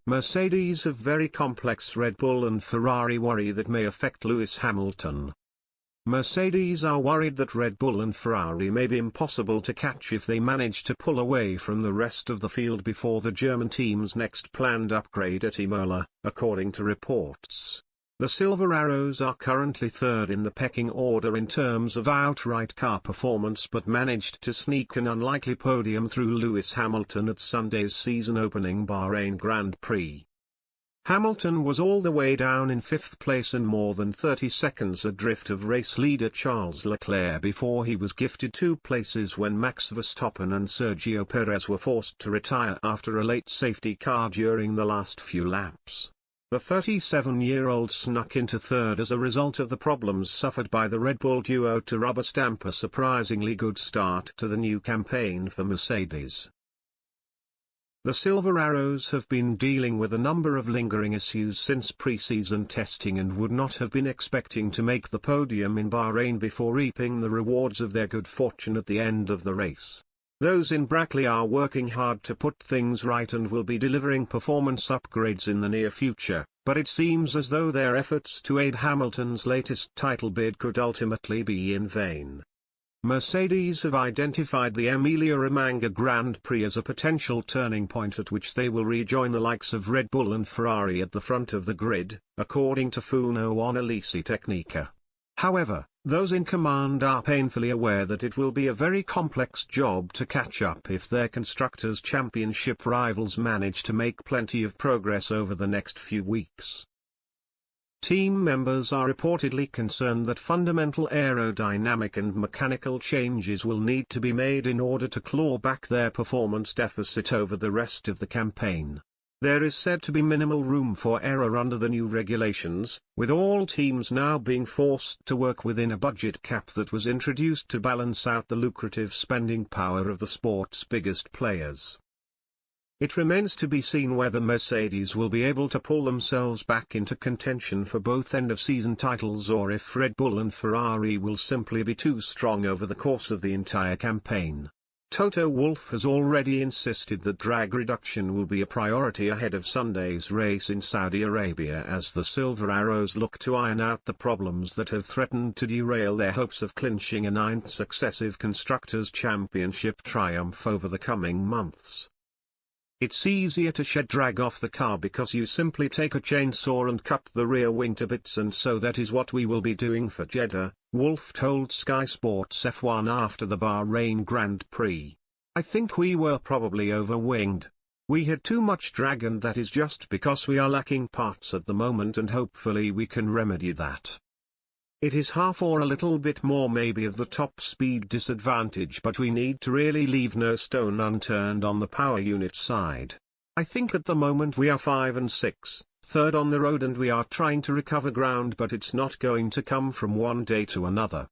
Mercedes have very complex Red Bull and Ferrari worry that may affect Lewis Hamilton. Mercedes are worried that Red Bull and Ferrari may be impossible to catch if they manage to pull away from the rest of the field before the German team's next planned upgrade at Imola, according to reports. The Silver Arrows are currently third in the pecking order in terms of outright car performance but managed to sneak an unlikely podium through Lewis Hamilton at Sunday's season-opening Bahrain Grand Prix. Hamilton was all the way down in fifth place and more than 30 seconds adrift of race leader Charles Leclerc before he was gifted 2 places when Max Verstappen and Sergio Perez were forced to retire after a late safety car during the last few laps. The 37-year-old snuck into third as a result of the problems suffered by the Red Bull duo to rubber stamp a surprisingly good start to the new campaign for Mercedes. The Silver Arrows have been dealing with a number of lingering issues since pre-season testing and would not have been expecting to make the podium in Bahrain before reaping the rewards of their good fortune at the end of the race. Those in Brackley are working hard to put things right and will be delivering performance upgrades in the near future, but it seems as though their efforts to aid Hamilton's latest title bid could ultimately be in vain. Mercedes have identified the Emilia-Romagna Grand Prix as a potential turning point at which they will rejoin the likes of Red Bull and Ferrari at the front of the grid, according to Funo Analisi Tecnica. However, those in command are painfully aware that it will be a very complex job to catch up if their Constructors' Championship rivals manage to make plenty of progress over the next few weeks. Team members are reportedly concerned that fundamental aerodynamic and mechanical changes will need to be made in order to claw back their performance deficit over the rest of the campaign. There is said to be minimal room for error under the new regulations, with all teams now being forced to work within a budget cap that was introduced to balance out the lucrative spending power of the sport's biggest players. It remains to be seen whether Mercedes will be able to pull themselves back into contention for both end-of-season titles or if Red Bull and Ferrari will simply be too strong over the course of the entire campaign. Toto Wolff has already insisted that drag reduction will be a priority ahead of Sunday's race in Saudi Arabia as the Silver Arrows look to iron out the problems that have threatened to derail their hopes of clinching a 9th successive Constructors' Championship triumph over the coming months. It's easier to shed drag off the car because you simply take a chainsaw and cut the rear wing to bits, and so that is what we will be doing for Jeddah, Wolff told Sky Sports F1 after the Bahrain Grand Prix. I think we were probably overwinged. We had too much drag and that is just because we are lacking parts at the moment and hopefully we can remedy that. It is half or a little bit more maybe of the top speed disadvantage, but we need to really leave no stone unturned on the power unit side. I think at the moment we are 5 and 6, third on the road, and we are trying to recover ground, but it's not going to come from one day to another.